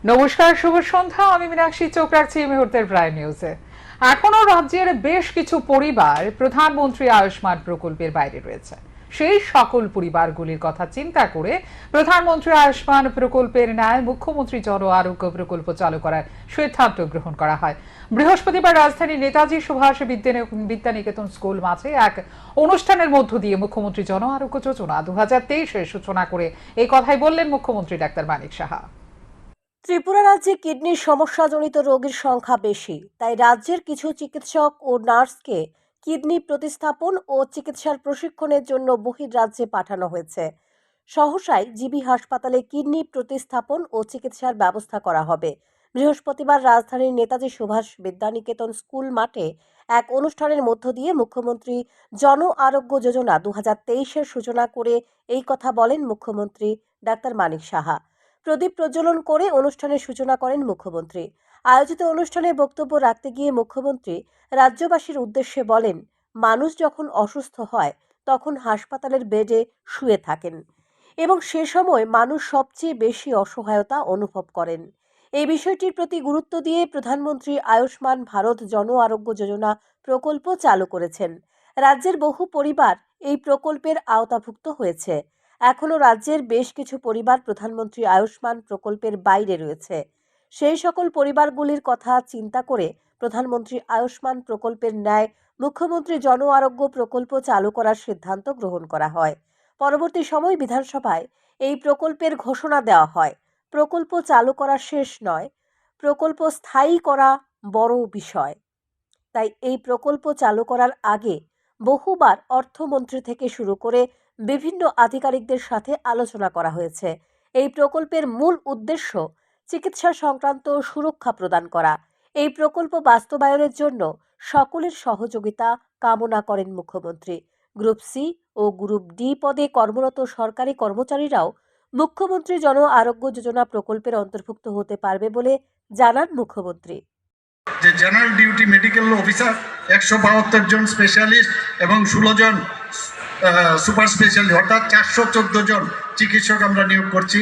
নমস্কার, শুভ সন্ধ্যা। আমি মীনাক্ষী, চোখ রাখছি এই মুহূর্তের প্রাইম নিউজে। এখনো রাজ্যের বেশ কিছু পরিবার প্রধানমন্ত্রী আয়ুষ্মান প্রকল্পের বাইরে রয়েছে। সেই সকল পরিবারগুলির কথা চিন্তা করে প্রধানমন্ত্রী আয়ুষ্মান প্রকল্পের ন্যায় মুখ্যমন্ত্রী জন আরোগ্য প্রকল্প চালু করার সিদ্ধান্ত গ্রহণ করা হয়। বৃহস্পতিবার রাজধানীর নেতাজি সুভাষ বিদ্যানিকেতন স্কুল মাঠে এক অনুষ্ঠানের মধ্য দিয়ে মুখ্যমন্ত্রী জন আরোগ্য যোজনা 2023-এর সূচনা করে এই কথাই বললেন মুখ্যমন্ত্রী ডাক্তার মানিক সাহা। ত্রিপুরা রাজ্যে কিডনির সমস্যাজনিত রোগীর সংখ্যা বেশি, তাই রাজ্যের কিছু চিকিৎসক ও নার্সকে কিডনি প্রতিস্থাপন ও চিকিৎসার প্রশিক্ষণের জন্য বহির্রাজ্যে পাঠানো হয়েছে। সহসায় জিবি হাসপাতালে কিডনি প্রতিস্থাপন ও চিকিৎসার ব্যবস্থা করা হবে। বৃহস্পতিবার রাজধানীর নেতাজি সুভাষ বিদ্যানিকেতন স্কুল মাঠে এক অনুষ্ঠানের মধ্য দিয়ে মুখ্যমন্ত্রী জন আরোগ্য যোজনা 2023-এর সূচনা করে এই কথা বলেন মুখ্যমন্ত্রী ডাক্তার মানিক সাহা। প্রদীপ প্রজ্বলন করে অনুষ্ঠানের সূচনা করেন মুখ্যমন্ত্রী। আয়োজিত অনুষ্ঠানে বক্তব্য রাখতে গিয়ে মুখ্যমন্ত্রী রাজ্যবাসীর উদ্দেশ্যে বলেন, মানুষ যখন অসুস্থ হয় তখন হাসপাতালের বেডে শুয়ে থাকেন এবং সে সময় মানুষ সবচেয়ে বেশি অসহায়তা অনুভব করেন। এই বিষয়টির প্রতি গুরুত্ব দিয়ে প্রধানমন্ত্রী আয়ুষ্মান ভারত জন আরোগ্য যোজনা প্রকল্প চালু করেছেন। রাজ্যের বহু পরিবার এই প্রকল্পের আওতাভুক্ত হয়েছে। এখনও রাজ্যের বেশ কিছু পরিবার প্রধানমন্ত্রী আয়ুষ্মান প্রকল্পের বাইরে রয়েছে। সেই সকল পরিবারগুলির কথা চিন্তা করে প্রধানমন্ত্রী আয়ুষ্মান প্রকল্পের ন্যায় মুখ্যমন্ত্রী জন আরোগ্য প্রকল্প চালু করার সিদ্ধান্ত গ্রহণ করা হয়। পরবর্তী সময় বিধানসভায় এই প্রকল্পের ঘোষণা দেওয়া হয়। প্রকল্প চালু করা শেষ নয়, প্রকল্প স্থায়ী করা বড় বিষয়। তাই এই প্রকল্প চালু করার আগে বহুবার অর্থমন্ত্রী থেকে শুরু করে বিভিন্ন আধিকারিকদের সাথে আলোচনা করা হয়েছে। এই প্রকল্পের মূল উদ্দেশ্য চিকিৎসা সংক্রান্ত সুরক্ষা প্রদান করা। এই প্রকল্প বাস্তবায়নের জন্য সকলের সহযোগিতা কামনা করেন মুখ্যমন্ত্রী। গ্রুপ সি ও গ্রুপ ডি পদে কর্মরত সরকারি কর্মচারীরাও মুখ্যমন্ত্রী জন আরোগ্য যোজনা প্রকল্পের অন্তর্ভুক্ত হতে পারবে বলে জানান মুখ্যমন্ত্রী। যে জেনারেল ডিউটি মেডিকেল অফিসার 172 জন স্পেশালিস্ট এবং 16 জন সুপার স্পেশালিস্ট, অর্থাৎ 414 জন চিকিৎসক আমরা নিয়োগ করছি।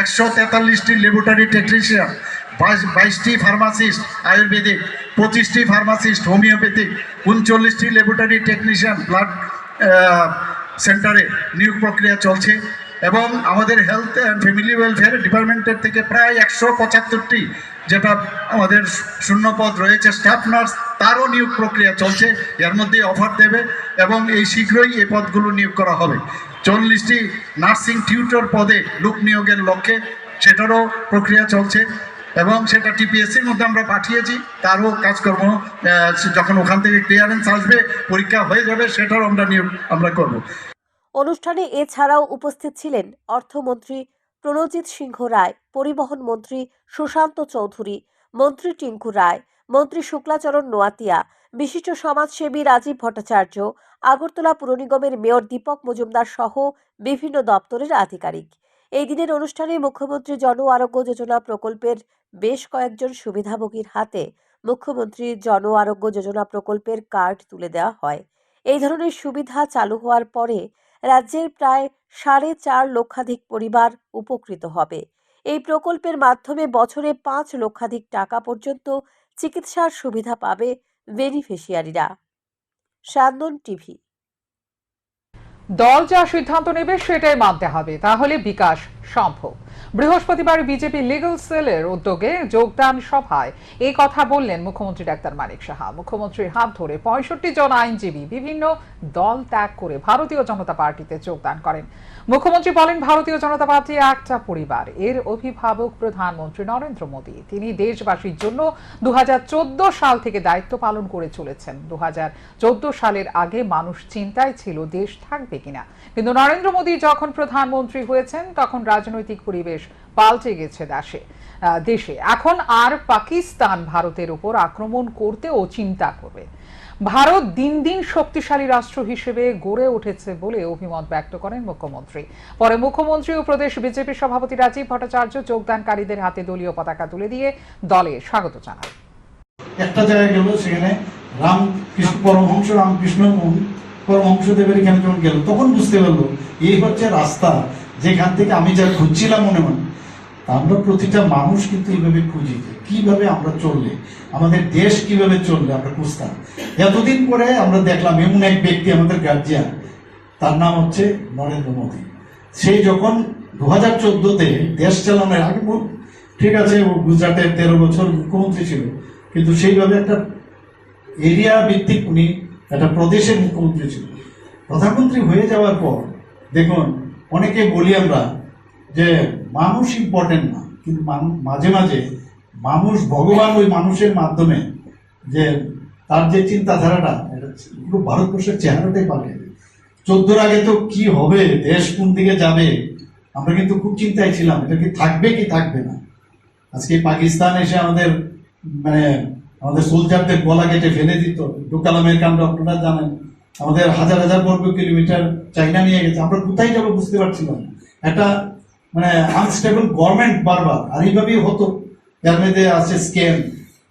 143টি ল্যাবরেটরি টেকনিশিয়ান, 22টি ফার্মাসিস্ট আয়ুর্বেদিক, 25টি ফার্মাসিস্ট হোমিওপ্যাথিক, 39টি ল্যাবরেটরি টেকনিশিয়ান ব্লাড সেন্টারে নিয়োগ প্রক্রিয়া চলছে। এবং আমাদের হেলথ অ্যান্ড ফ্যামিলি ওয়েলফেয়ার ডিপার্টমেন্টের থেকে প্রায় 175টি যেটা আমাদের শূন্যপদ রয়েছে স্টাফ নার্স, তারও নিয়োগ প্রক্রিয়া চলছে। এর মধ্যে অফার দেবে এবং এই শীঘ্রই এই পদগুলো নিয়োগ করা হবে। 40টি নার্সিং টিউটর পদে লোক নিয়োগের লক্ষ্যে সেটারও প্রক্রিয়া চলছে এবং সেটা টিপিএসসির মধ্যে আমরা পাঠিয়েছি। তারও কাজকর্ম যখন ওখান থেকে ক্লিয়ারেন্স আসবে, পরীক্ষা হয়ে যাবে, সেটারও নিয়োগ আমরা করব। অনুষ্ঠানে এছাড়াও উপস্থিত ছিলেন অর্থমন্ত্রী প্রণজিৎ সিংহ রায়, পরিবহন মন্ত্রী সুশান্ত চৌধুরী, মন্ত্রী টিঙ্কু রায়, মন্ত্রী শুক্লাচরণ নোয়াতিয়া, বিশিষ্ট সমাজসেবী রাজীব ভট্টাচার্য, আগরতলা পুর নিগমের মেয়র দীপক মজুমদার সহ বিভিন্ন দপ্তরের আধিকারিক। এই দিনের অনুষ্ঠানে মুখ্যমন্ত্রী জন আরোগ্য যোজনা প্রকল্পের বেশ কয়েকজন সুবিধাভোগীর হাতে মুখ্যমন্ত্রী জন আরোগ্য যোজনা প্রকল্পের কার্ড তুলে দেওয়া হয়। এই ধরনের সুবিধা চালু হওয়ার পরে রাজ্যের প্রায় 4.5 লক্ষাধিক পরিবার উপকৃত হবে। এই প্রকল্পের মাধ্যমে বছরে 5 লক্ষাধিক টাকা পর্যন্ত চিকিৎসার সুবিধা পাবে বেনিফিশিয়ারিরা। সান্দন টিভি। দল যা সিদ্ধান্ত নেবে সেটাই মানতে হবে, তাহলে বিকাশ সম্ভব। বৃহস্পতিবার বিজেপি লিগ্যাল সেলের উদ্যোগে যোগদান সভায় এই কথা বললেন মুখ্যমন্ত্রী ডাক্তার মানিক সাহা। মুখ্যমন্ত্রীর হাত ধরে 65 জন আইনজীবী বিভিন্ন দল ত্যাগ করে ভারতীয় জনতা পার্টিতে যোগদান করেন। মুখ্যমন্ত্রী বলেন, ভারতীয় জনতা পার্টি একটা পরিবার, এর অভিভাবক প্রধানমন্ত্রী নরেন্দ্র মোদী। তিনি দেশবাসীর জন্য 2014 সাল থেকে দায়িত্ব পালন করে চলেছেন। 2014 সালের আগে মানুষ চিন্তায় ছিল দেশ থাকবে কিনা, কিন্তু নরেন্দ্র মোদী যখন প্রধানমন্ত্রী হয়েছেন তখন রাজনৈতিক পরিবেশ পাল্টে গেছে দেশে। এখন আর পাকিস্তান ভারতের উপর আক্রমণ করতেও চিন্তা করবে। ভারত দিন দিন শক্তিশালী রাষ্ট্র হিসেবে গড়ে উঠেছে বলে অভিমত ব্যক্ত করেন মুখ্যমন্ত্রী। পরে মুখ্যমন্ত্রী ও প্রদেশ বিজেপি সভাপতি রাজীব ভট্টাচার্য যোগদানকারীদের হাতে দলীয় পতাকা তুলে দিয়ে দলে স্বাগত জানান। একটা জায়গায় গেল, সেখানে রামকৃষ্ণ পরমহংস রামকৃষ্ণ পরমহংসদেবের এখানে যখন গেল তখন বুঝতে পারলো এই হচ্ছে রাস্তা যেখান থেকে আমি যা খুঁজছিলাম মনে মনে। আমরা প্রতিটা মানুষ কিন্তু এইভাবে খুঁজি যে কিভাবে আমরা চললে, আমাদের দেশ কিভাবে চললে আমরা খুঁজতাম। এতদিন পরে আমরা দেখলাম এমন এক ব্যক্তি আমাদের গার্জিয়ান, তার নাম হচ্ছে নরেন্দ্র মোদী। সেই যখন 2014-তে দেশ চালানোর আগে, ঠিক আছে ও গুজরাটের 13 বছর মুখ্যমন্ত্রী ছিল, কিন্তু সেইভাবে একটা এরিয়া ভিত্তিক উনি একটা প্রদেশের মুখ্যমন্ত্রী ছিল। প্রধানমন্ত্রী হয়ে যাওয়ার পর দেখুন, অনেকে বলি আমরা যে মানুষ ইম্পর্টেন্ট না, কিন্তু মাঝে মাঝে মানুষ ভগবান ওই মানুষের মাধ্যমে যে তার যে চিন্তাধারাটা, এটা পুরো ভারতবর্ষের চেহারাটাই পাল্টে দেয়। 14-র আগে তো কি হবে, দেশ কোন দিকে যাবে, আমরা কিন্তু খুব চিন্তায় ছিলাম, এটা কি থাকবে কি থাকবে না। আজকে পাকিস্তান এসে আমাদের সোলজারদের গলা কেটে ফেলে দিত, ডোকালামের কাণ্ড আপনারা জানেন। আমাদের হাজার হাজার বর্গ কিলোমিটার চাইনা নিয়ে গেছে, আমরা কোথায় যাবো বুঝতে পারছিলাম না। একটা আনস্টেবল গভর্নমেন্ট বারবার, আর এইভাবেই হতো। এর মধ্যে আছে স্ক্যাম।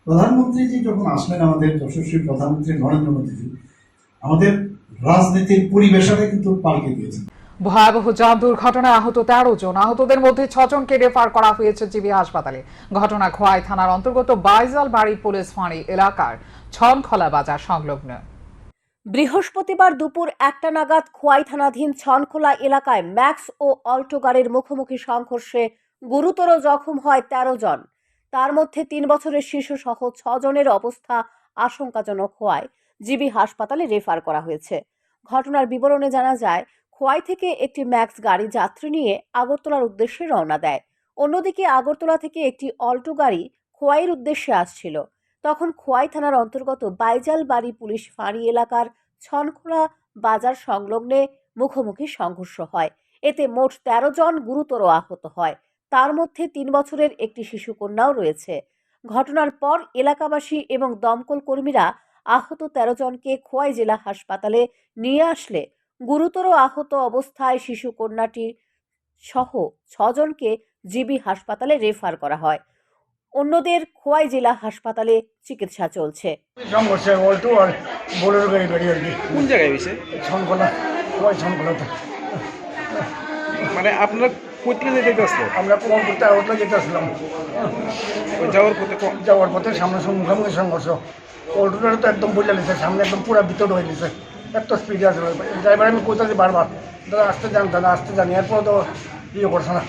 প্রধানমন্ত্রীজি যখন আসলেন, আমাদের যশস্বী প্রধানমন্ত্রী নরেন্দ্র মোদীজি, আমাদের রাজনীতির পরিবেশটা কিন্তু পাল্টে দিয়েছে। ভয়াবহ যান দুর্ঘটনায় আহত 13 জন, আহতদের মধ্যে 6 জনকে রেফার করা হয়েছে জিবি হাসপাতালে। ঘটনা খোয়াই থানার অন্তর্গত বাইজাল বাড়ি পুলিশ ফাঁড়ি এলাকার ছনখলা বাজার সংলগ্ন। বৃহস্পতিবার দুপুর 1টা নাগাদ খোয়াই থানাধীন ছনখোলা এলাকায় ম্যাক্স ও অল্টো গাড়ির মুখোমুখি সংঘর্ষে গুরুতর জখম হয় 13 জন। তার মধ্যে 3 বছরের শিশু সহ 6 জনের অবস্থা আশঙ্কাজনক হওয়ায় জিবি হাসপাতালে রেফার করা হয়েছে। ঘটনার বিবরণে জানা যায়, খোয়াই থেকে একটি ম্যাক্স গাড়ি যাত্রী নিয়ে আগরতলার উদ্দেশ্যে রওনা দেয়। অন্যদিকে আগরতলা থেকে একটি অল্টো গাড়ি খোয়াইয়ের উদ্দেশ্যে আসছিল। তখন খোয়াই থানার অন্তর্গত বাইজাল বাড়ি পুলিশ ফাঁড়ি এলাকার ছনখোলা বাজার সংলগ্নে মুখোমুখি সংঘর্ষ হয়। এতে মোট 13 জন গুরুতর আহত হয়। তার মধ্যে 3 বছরের একটি শিশুকন্যাও রয়েছে। ঘটনার পর এলাকাবাসী এবং দমকল কর্মীরা আহত 13 জনকে খোয়াই জেলা হাসপাতালে নিয়ে আসলে গুরুতর আহত অবস্থায় শিশুকন্যাটি সহ 6 জনকে জিবি হাসপাতালে রেফার করা হয়। অন্যদের খোয়াই জেলা হাসপাতালে চিকিৎসা চলছে। সংঘর্ষে অল্টো আর বোলেরো গাড়ি আর কি। কোন জায়গায় হয়েছে? ছনখোলা, ওই ছনখোলাতে। মানে আপনারা কই থেকে যেতে আসলো? আমরা প্রমাণ করতে আউটলে যেতে আসলাম। ওই যাওয়ার পথে সামনে মুখোমুখি সংঘর্ষ। অল্টোটা তো একদম বুঝে নিছে, সামনে একদম পুরো ভিতর হয়ে নিছে, এত স্পিডে আছে। ড্রাইভার আমি কোথায় বারবার দাদা আসতে যান, দাদা আসতে জানি, এরপর তো ইয়ে করছে না।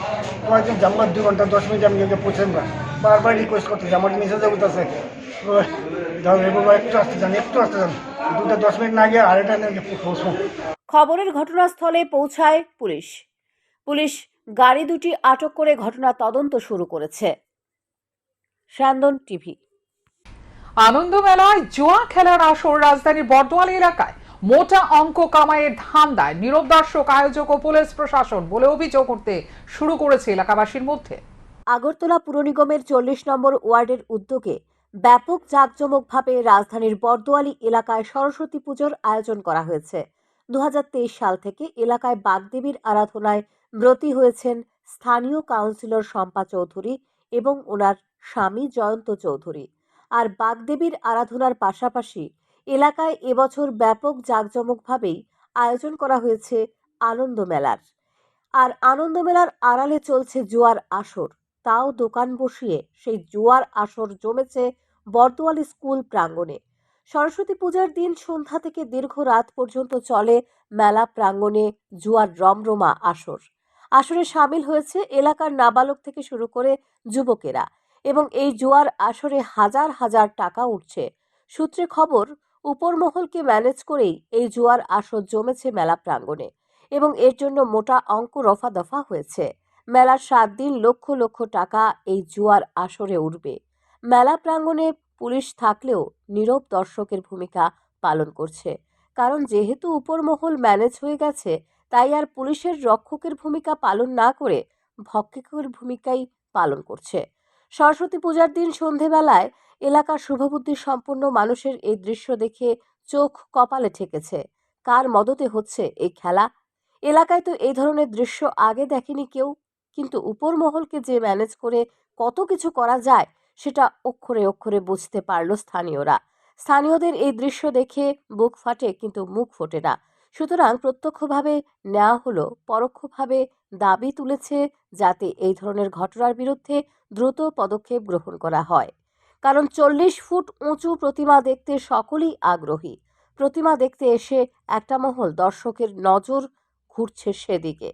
কয়েকদিন জানবার 2 ঘন্টা 10 মিনিট আমি গিয়ে পৌঁছেন না, বারবার রিকোয়েস্ট করতেছি, আমার মেসেজে উঠতেছে একটু আসতে যান, একটু আসতে যান। 2-10 মিনিট না গিয়ে আড়াইটা নিয়ে পৌঁছুন। খবরের ঘটনাস্থলে পৌঁছায় পুলিশ। পুলিশ গাড়ি দুটি আটক করে ঘটনা তদন্ত শুরু করেছে। স্যান্দন টিভি। আনন্দ মেলায় জুয়া খেলার আসর রাজধানীর বর্দোয়ালি এলাকায় মোটা অঙ্ক কামাইয়ের ধান্দায় নীরব দর্শক আয়োজক ও পুলিশ প্রশাসন বলে অভিযোগ করতে শুরু করেছে এলাকাবাসীর মধ্যে। আগরতলা পুর নিগমের 40 নম্বর ওয়ার্ডের উদ্যোগে ব্যাপক জাঁকজমকভাবে রাজধানীর বর্দোয়ালি এলাকায় সরস্বতী পুজোর আয়োজন করা হয়েছে। 2023 সাল থেকে এলাকায় বাগদেবীর আরাধনায় ব্রতী হয়েছেন স্থানীয় কাউন্সিলর শম্পা চৌধুরী এবং ওনার স্বামী জয়ন্ত চৌধুরী। আর বাগদেবীর আরাধনার পাশাপাশি এলাকায় এবছর ব্যাপক জাঁকজমকভাবেই আয়োজন করা হয়েছে আনন্দ মেলার। আর আনন্দ মেলার আড়ালে চলছে জুয়ার আসর, তাও দোকান বসিয়ে সেই জুয়ার আসর জমেছে বর্দোয়ালি স্কুল প্রাঙ্গণে। সরস্বতী পূজার দিন সন্ধ্যা থেকে দীর্ঘ রাত পর্যন্ত চলে মেলা প্রাঙ্গণে জুয়ার রমরমা আসর। আসরে সামিল হয়েছে এলাকার নাবালক থেকে শুরু করে যুবকেরা এবং এই জুয়ার আসরে হাজার হাজার টাকা উঠছে। সূত্রে খবর, উপরমহলকে ম্যানেজ করেই এই জুয়ার আসর জমেছে মেলা প্রাঙ্গণে এবং এর জন্য মোটা অঙ্ক রফা দফা হয়েছে। মেলার 7 দিন লক্ষ লক্ষ টাকা এই জুয়ার আসরে উঠবে। মেলা প্রাঙ্গণে পুলিশ থাকলেও নীরব দর্শকের ভূমিকা পালন করছে, কারণ যেহেতু উপরমহল ম্যানেজ হয়ে গেছে, তাই আর পুলিশের রক্ষকের ভূমিকা পালন না করে ভক্ষকের ভূমিকাই পালন করছে। সরস্বতী পূজার দিন সন্ধেবেলায় এলাকার শুভবুদ্ধি সম্পন্ন মানুষের এই দৃশ্য দেখে চোখ কপালে ঠেকেছে। কার মদতে হচ্ছে এই খেলা? এলাকায় তো এই ধরনের দৃশ্য আগে দেখেনি কেউ, কিন্তু উপরমহলকে যে ম্যানেজ করে কত কিছু করা যায় সেটা অক্ষরে অক্ষরে বুঝতে পারল স্থানীয়রা। স্থানীয়দের এই দৃশ্য দেখে বুক ফাটে, কিন্তু মুখ ফোটে না। সুতরাং প্রত্যক্ষভাবে নেওয়া হলো, পরোক্ষভাবে দাবি তুলেছে যাতে এই ধরনের ঘটনার বিরুদ্ধে দ্রুত পদক্ষেপ গ্রহণ করা হয়। কারণ 40 ফুট উঁচু প্রতিমা দেখতে সকলেই আগ্রহী। প্রতিমা দেখতে এসে একটা মহল দর্শকের নজর ঘুরছে সেদিকে,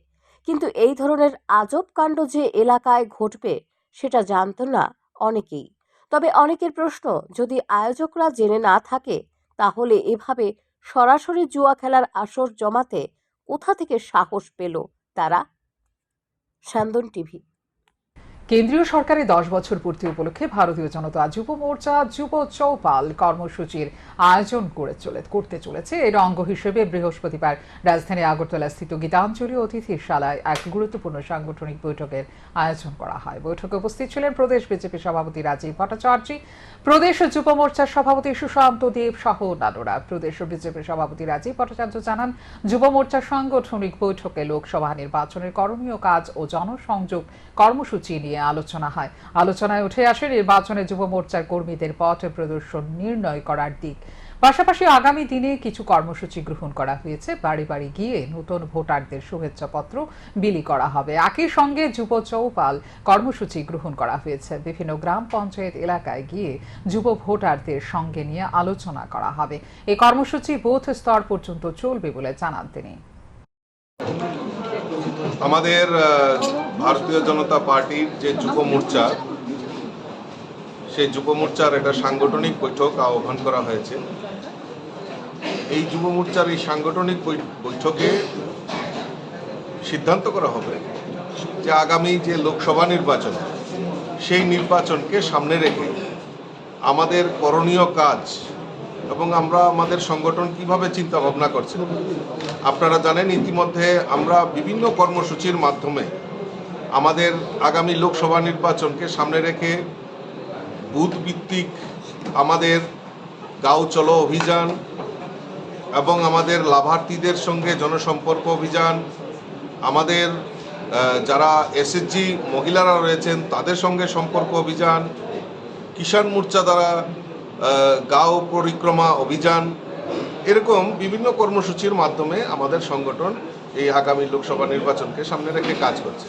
কিন্তু এই ধরনের আজব কাণ্ড যে এলাকায় ঘটবে সেটা জানত না অনেকেই। তবে অনেকের প্রশ্ন, যদি আয়োজকরা জেনে না থাকে তাহলে এভাবে সরাসরি জুয়া খেলার আসর জমাতে কোথা থেকে সাহস পেল তারা? স্যান্দন টিভি। কেন্দ্রীয় সরকারের 10 বছর পূর্তি উপলক্ষে ভারতীয় জনতা যুব মোর্চা যুব চৌপাল কর্মসূচির আয়োজন করতে চলেছে। এর অঙ্গ হিসেবে বৃহস্পতিবার রাজধানী আগরতলা স্থিত গীতাঞ্জলি অতিথিশালায় এক গুরুত্বপূর্ণ সাংগঠনিক বৈঠকের আয়োজন করা হয়। বৈঠকে উপস্থিত ছিলেন প্রদেশ বিজেপি সভাপতি রাজীব ভট্টাচার্য, প্রদেশ যুব মোর্চার সভাপতি সুশান্ত দেব সহ অন্যান্যরা। প্রদেশ বিজেপি সভাপতি রাজীব ভট্টাচার্য জানান, যুব মোর্চার সাংগঠনিক বৈঠকে লোকসভা নির্বাচনের করণীয় কাজ ও জনসংযোগ কর্মসূচি নিয়ে আলোচনা হয়। আলোচনায় উঠে আসে নির্বাচনে যুব মোর্চার কর্মীদের পথ প্রদর্শন নির্ণয় করার দিক। পাশাপাশি আগামী দিনে কিছু কর্মসূচি গ্রহণ করা হয়েছে। বাড়ি বাড়ি গিয়ে নতুন ভোটারদের শুভেচ্ছাপত্র বিলি করা হবে। একই সঙ্গে যুব চৌপাল কর্মসূচি গ্রহণ করা হয়েছে। বিভিন্ন গ্রাম পঞ্চায়েত এলাকায় গিয়ে যুব ভোটারদের সঙ্গে নিয়ে আলোচনা করা হবে। এই কর্মসূচি বুথ স্তর পর্যন্ত চলবে বলে জানান তিনি। আমাদের ভারতীয় জনতা পার্টির যে যুব মোর্চা, সেই যুব মোর্চার একটা সাংগঠনিক বৈঠক আহ্বান করা হয়েছে। এই যুব মোর্চার এই সাংগঠনিক বৈঠকে সিদ্ধান্ত করা হবে যে আগামী যে লোকসভা নির্বাচন, সেই নির্বাচনকে সামনে রেখে আমাদের করণীয় কাজ এবং আমরা আমাদের সংগঠন কিভাবে চিন্তা ভাবনা করছি। আপনারা জানেন, ইতিমধ্যে আমরা বিভিন্ন কর্মসূচির মাধ্যমে আমাদের আগামী লোকসভা নির্বাচনকে সামনে রেখে বুথ ভিত্তিক আমাদের গাঁও চলো অভিযান এবং আমাদের লাভার্থীদের সঙ্গে জনসম্পর্ক অভিযান, আমাদের যারা এসএসজি মহিলারা রয়েছেন তাদের সঙ্গে সম্পর্ক অভিযান, কিষাণ মোর্চা দ্বারা গাঁও পরিক্রমা অভিযান, এরকম বিভিন্ন কর্মসূচির মাধ্যমে আমাদের সংগঠন এই আগামী লোকসভা নির্বাচনকে সামনে রেখে কাজ করছে।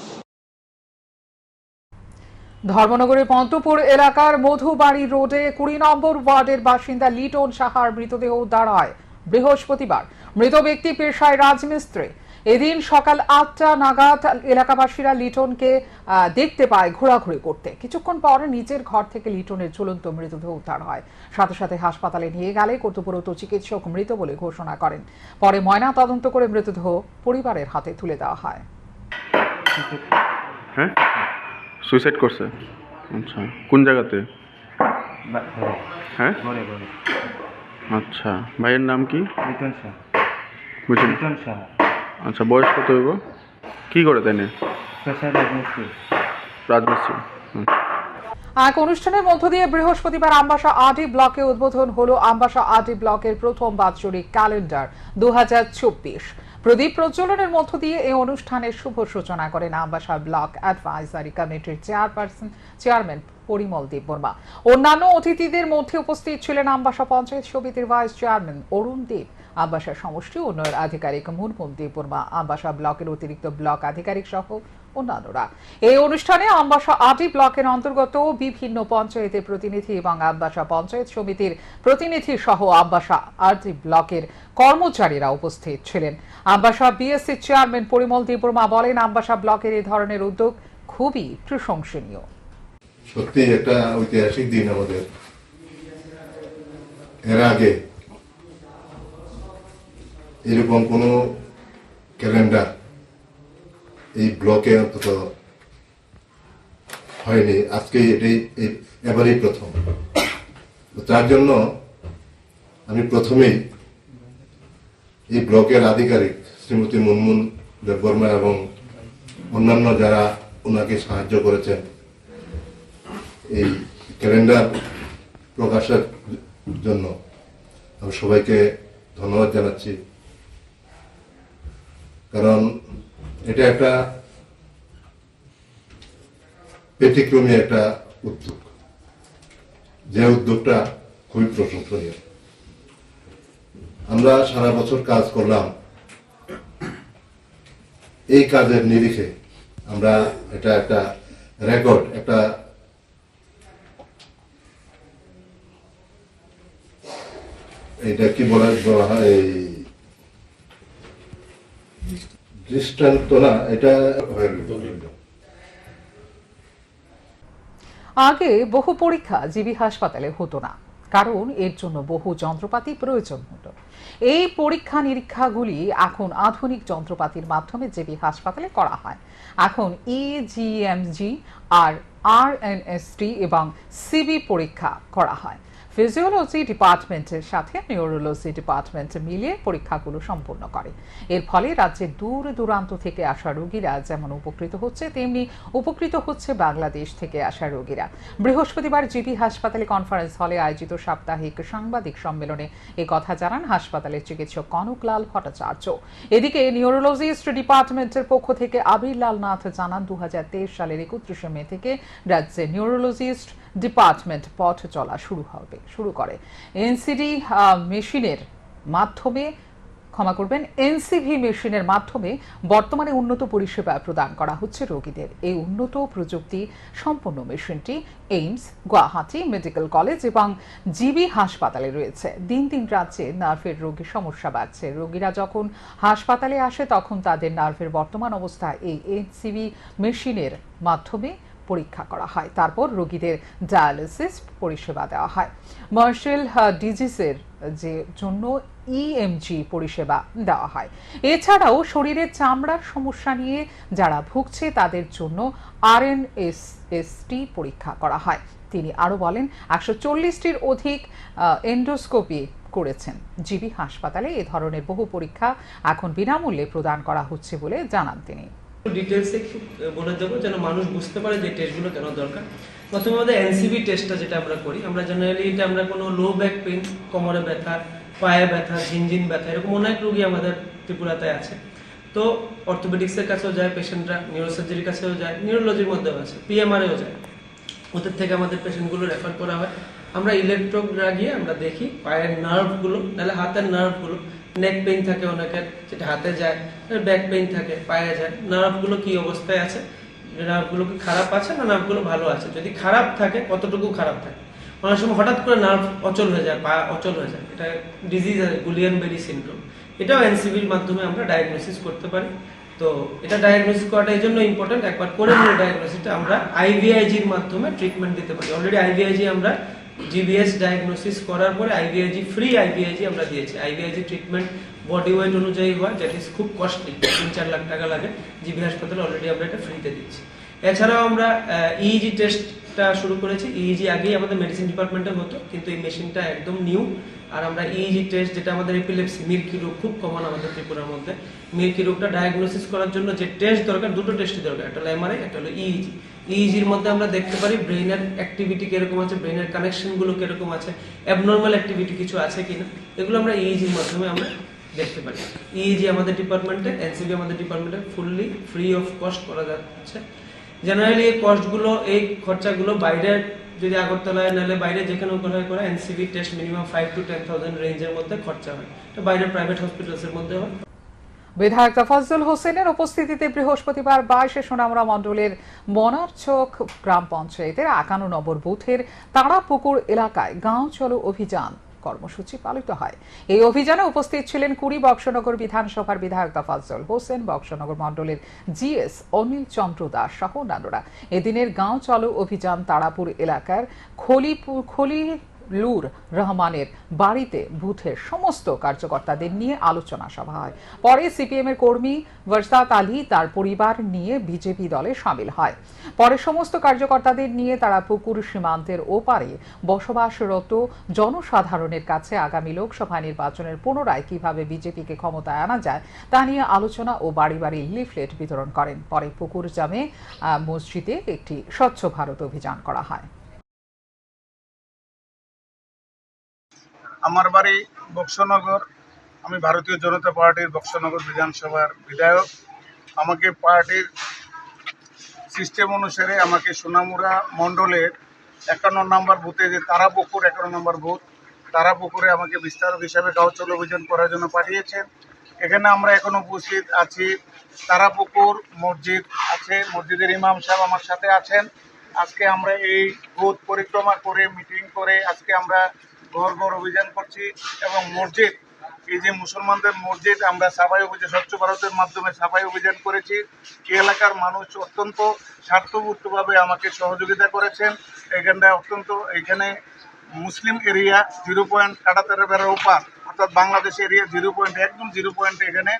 ধর্মনগরের পন্তপুর এলাকার মধুবাড়ি রোডে 20 নম্বর ওয়ার্ডের বাসিন্দা লিটন সাহার মৃতদেহ উদ্ধার হয় বৃহস্পতিবার। মৃত ব্যক্তি পেশায় রাজমিস্ত্রি। এদিন সকাল 8টা নাগাদ এলাকাবাসীরা লিটনকে দেখতে পায় ঘোরাঘুরি করতে। কিছুক্ষণ পর নিজের ঘর থেকে লিটনের ঝুলন্ত মৃতদেহ উদ্ধার হয়। সাথে সাথে হাসপাতালে নিয়ে গেলে কর্তব্যরত চিকিৎসক মৃত বলে ঘোষণা করেন। পরে ময়না তদন্ত করে মৃতদেহ পরিবারের হাতে তুলে দেওয়া হয়। হ্যাঁ, সুইসাইড করছে। আচ্ছা, কোন জায়গাতে? হ্যাঁ, আচ্ছা। ভাইয়ের নাম কি? লিটন শাহ। বুঝলেন? লিটন শাহ। আচ্ছা, বয়স কত হইব? কি করে তাই না? পেশায় রাজমিস্ত্রি। রাজমিস্ত্রি। এক অনুষ্ঠানের মধ্য দিয়ে বৃহস্পতিবার আমবাসা আরডি ব্লকে উদ্বোধন হলো আমবাসা আরডি ব্লকের প্রথম বাৎসরিক ক্যালেন্ডার 2024। প্রদীপ প্রজ্বলনের মধ্য দিয়ে এই অনুষ্ঠানের শুভ সূচনা করেন আমবাসা ব্লক অ্যাডভাইজারি কমিটির চেয়ারম্যান পরিমল দেববর্মা। অন্যান্য অতিথিদের মধ্যে উপস্থিত ছিলেন আমবাসা পঞ্চায়েত সমিতির ভাইস চেয়ারম্যান অরুণ দেব, আমবাসা সমষ্টি উন্নয়ন আধিকারিক মুনমুন দেববর্মা, আমবাসা ব্লকের অতিরিক্ত ব্লক আধিকারিক সহ অন্যান্যরা। এই অনুষ্ঠানে আমবাসা আরডি ব্লকের অন্তর্গত বিভিন্ন পঞ্চায়েতের প্রতিনিধি এবং আমবাসা পঞ্চায়েত সমিতির প্রতিনিধি সহ আমবাসা আরডি ব্লকের কর্মচারীরা উপস্থিত ছিলেন। আমবাসা বিএসসি চেয়ারম্যান পরিমল দেববর্মা বলেন, আমবাসা ব্লকের এই ধরনের উদ্যোগ খুবই প্রশংসনীয়। সত্যি একটা ঐতিহাসিক দিন আমাদের। এর আগে এরকম কোনো ক্যালেন্ডার এই ব্লকে অন্তত হয়নি। আজকে এবারেই প্রথম। তার জন্য আমি প্রথমেই এই ব্লকের আধিকারিক শ্রীমতী মুনমুন দেববর্মা এবং অন্যান্য যারা ওনাকে সাহায্য করেছেন এই ক্যালেন্ডার প্রকাশের জন্য, আমি সবাইকে ধন্যবাদ জানাচ্ছি। কারণ এটা একটা ব্যতিক্রমী একটা উদ্যোগ, যে উদ্যোগটা খুবই প্রশংসনীয়। আমরা সারা বছর কাজ করলাম, এই কাজের নিরিখে আমরা এটা একটা রেকর্ড, একটা এটা কি বলা হয়, এই দৃষ্টান্ত না, এটা আগে বহু পরীক্ষা জিবি হাসপাতালে হতো না, কারণ এর জন্য বহু যন্ত্রপাতি প্রয়োজন হতো। এই পরীক্ষা নিরীক্ষাগুলি এখন আধুনিক যন্ত্রপাতির মাধ্যমে জিবি হাসপাতালে করা হয়। এখন ইজিএমজি আর আরএনএসটি এবং সিবি পরীক্ষা করা হয়। ফিজিওলজি ডিপার্টমেন্টের সাথে নিউরোলজি ডিপার্টমেন্ট মিলিয়ে পরীক্ষাগুলো সম্পন্ন করে। এর ফলে রাজ্যের দূর দূরান্ত থেকে আসা রোগীরা যেমন উপকৃত হচ্ছে, তেমনি উপকৃত হচ্ছে বাংলাদেশ থেকে আসা রোগীরা। বৃহস্পতিবার জিবি হাসপাতালে কনফারেন্স হলে আয়োজিত সাপ্তাহিক সাংবাদিক সম্মেলনে কথা জানান হাসপাতালের চিকিৎসক কনকলাল ভট্টাচার্য। এদিকে নিউরোলজিস্ট ডিপার্টমেন্টের পক্ষ থেকে আবির লাল নাথ জানান, 2023 সালের 31 মে থেকে রাজ্যে নিউরোলজিস্ট ডিপার্টমেন্ট পথ চলা শুরু করে। এনসিভি মেশিনের মাধ্যমে বর্তমানে উন্নত পরিষেবা প্রদান করা হচ্ছে রোগীদের। এই উন্নত প্রযুক্তি সম্পন্ন মেশিনটি এইমস, গুয়াহাটি মেডিকেল কলেজ এবং জিবি হাসপাতালে রয়েছে। দিন দিন রাজ্যে নার্ভের রোগীর সমস্যা বাড়ছে। রোগীরা যখন হাসপাতালে আসে তখন তাদের নার্ভের বর্তমান অবস্থা এই এনসিভি মেশিনের মাধ্যমে পরীক্ষা করা হয়। তারপর রোগীদের ডায়ালিসিস পরিষেবা দেওয়া হয়। মার্শাল ডিজিজের জন্য ইএমজি পরিষেবা দেওয়া হয়। এছাড়াও শরীরের চামড়ার সমস্যা নিয়ে যারা ভুগছে তাদের জন্য আরএনএসটি পরীক্ষা করা হয়। তিনি আরো বলেন, 140টির অধিক এন্ডোস্কোপি করেছেন জিবি হাসপাতালে। এ ধরনের বহু পরীক্ষা এখন বিনামূল্যে প্রদান করা হচ্ছে বলে জানান তিনি। ডিটেলসে একটু বলে দেবো যেন মানুষ বুঝতে পারে যে টেস্টগুলো কেন দরকার। প্রথমে আমাদের এনসিবি টেস্টটা যেটা আমরা করি, আমরা জেনারেলি এটা আমরা কোনো লো ব্যাক পেইন, কোমরে ব্যথা, পায়ে ব্যথা, ঝিনঝিন ব্যথা, এরকম অনেক রোগী আমাদের ত্রিপুরাতে আছে। তো অর্থোপেডিক্সের কাছেও যায় পেশেন্টরা, নিউরোসার্জারির কাছেও যায়, নিউরোলজির মধ্যেও আছে, পিএমআরএও যায়। ওদের থেকে আমাদের পেশেন্টগুলো রেফার করা হয়। আমরা ইলেকট্রোড লাগিয়ে আমরা দেখি পায়ের নার্ভগুলো, নাহলে হাতের নার্ভগুলো। নেক পেইন থাকে অনেকের, যেটা হাতে যায়, ব্যাক পেইন থাকে পায়ে যায়। নার্ভগুলো কি অবস্থায় আছে, নার্ভগুলো কি খারাপ আছে না নার্ভগুলো ভালো আছে, যদি খারাপ থাকে কতটুকু খারাপ থাকে। অনেক সময় হঠাৎ করে নার্ভ অচল হয়ে যায়, পা অচল হয়ে যায়, এটা ডিজিজ আছে, গুলিয়ান-বেরি সিনড্রোম। এটাও এনসিবির মাধ্যমে আমরা ডায়াগনোসিস করতে পারি। তো এটা ডায়াগনোসিস করাটা এই জন্য ইম্পর্টেন্ট, একবার করে নিলে ডায়াগনোসিসটা আমরা আইভিআইজির মাধ্যমে ট্রিটমেন্ট দিতে পারি। অলরেডি আইভিআইজি আমরা জিবিএস ডায়াগনোসিস করার পরে আইভিআইজি ফ্রি আইভিআইজি আমরা দিয়েছি। আইভিআইজি ট্রিটমেন্ট বডি ওয়েট অনুযায়ী হয়, দ্যাট ইজ খুব কস্টলি, 3-4 লাখ টাকা লাগে। জিবি হাসপাতালে অলরেডি আমরা এটা ফ্রিতে দিচ্ছি। এছাড়াও আমরা ইইজি টেস্টটা শুরু করেছি। ইইজি আগেই আমাদের মেডিসিন ডিপার্টমেন্টে হতো, কিন্তু এই মেশিনটা একদম নিউ। আর আমরা ইইজি টেস্ট, যেটা আমাদের এপিলেপসি, মিল্কি রোগ খুব কমন আমাদের ত্রিপুরার মধ্যে, মিল্কি রোগটা ডায়াগনোসিস করার জন্য যে টেস্ট দরকার, দুটো টেস্টই দরকার, একটা হলো এমআরআই, একটা হলো ইইজি। ইইজির মধ্যে আমরা দেখতে পারি ব্রেইনের অ্যাক্টিভিটি কিরকম আছে, ব্রেইনের কানেকশনগুলো কিরকম আছে, অ্যাবনর্মাল অ্যাক্টিভিটি কিছু আছে কিনা, এগুলো আমরা ইইজির মাধ্যমে আমরা দেখতে পারি। ইইজি আমাদের ডিপার্টমেন্টে, এনসিবি আমাদের ডিপার্টমেন্টে ফুললি ফ্রি অফ কস্ট করা যাচ্ছে। জেনারেলি এই কস্টগুলো, এই খরচাগুলো বাইরের, যদি আগরতলায় নাহলে বাইরে যেখানেও করা এনসিবি টেস্ট মিনিমাম 5 to 10,000 রেঞ্জের মধ্যে খরচা হয়। এটা বাইরের প্রাইভেট হসপিটালসের মধ্যে হয়। বিধায়ক তাফাজ্জল হোসেনের উপস্থিতিতে বৃহস্পতিবার 22 সোনামুড়া মণ্ডলের মনারচক গ্রাম পঞ্চায়েতের 51 নম্বর বুথের তারাপুকুর এলাকায় গাঁও চলো অভিযান কর্মসূচি পালিত হয়। এই অভিযানে উপস্থিত ছিলেন কুড়ি বক্সনগর বিধানসভার বিধায়ক তাফাজ্জল হোসেন, বক্সনগর মণ্ডলের জিএস অনিল চন্দ্র দাস সহ অন্যান্যরা। এদিনের গাঁও চলো অভিযান তারাপুর এলাকার খলিলুর রহমানের বাড়িতে বুথের সমস্ত কার্যকর্তাদের নিয়ে আলোচনা সভা হয়। পরে সিপিএম এর কর্মী বরসাত আলী তার পরিবার নিয়ে বিজেপি দলে সামিল হয়। পরে সমস্ত কার্যকর্তাদের নিয়ে তারা পুকুর সীমান্তের ওপারে বসবাসরত জনসাধারণের কাছে আগামী লোকসভা নির্বাচনের পুনরায় কিভাবে বিজেপিকে ক্ষমতায় আনা যায় তা নিয়ে আলোচনা ও বাড়ি বাড়ি লিফলেট বিতরণ করেন। পরে পুকুর জামে মসজিদে একটি স্বচ্ছ ভারত অভিযান করা হয়। আমার বাড়ি বক্সনগর, আমি ভারতীয় জনতা পার্টির বক্সনগর বিধানসভার বিধায়ক। আমাকে পার্টির সিস্টেম অনুসারে আমাকে সোনামুড়া মণ্ডলের 51 নম্বর বুথে, যে তারাপুকুর 51 নম্বর বুথ, তারাপুকুরে আমাকে বিস্তারক হিসাবে গাঁও চলো অভিযান করার জন্য পাঠিয়েছেন। এখানে আমরা এখন উপস্থিত আছি। তারাপুকুর মসজিদ আছে, মসজিদের ইমাম সাহেব আমার সাথে আছেন। আজকে আমরা এই বুথ পরিক্রমা করে মিটিং করে আজকে আমরা ঘর ঘর অভিযান করছি এবং মসজিদ, এই যে মুসলমানদের মসজিদ, আমরা সাফাই অভিযান স্বচ্ছ ভারতের মাধ্যমে সাফাই অভিযান করেছি। এই এলাকার মানুষ অত্যন্ত স্বার্থপূর্তভাবে আমাকে সহযোগিতা করেছেন। এখানে মুসলিম এরিয়া 0 পয়েন্ট কাটাতারের বেড়ার ওপার, অর্থাৎ বাংলাদেশ এরিয়া 0 পয়েন্ট, একদম 0 পয়েন্ট এখানে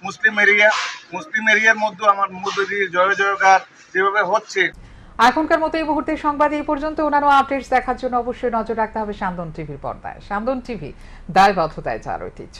মুসলিম এরিয়ার মধ্যে আমার মধ্যে দিয়ে জয় জয়কার যেভাবে হচ্ছে। এখনকার মতো এই মুহূর্তে সংবাদ এই পর্যন্ত। অন্যান্য আপডেটস দেখার জন্য অবশ্যই নজর রাখতে হবে সান্দন টিভির পর্দায়। সান্দন টিভি, দায়বদ্ধতায় যার ঐতিহ্য।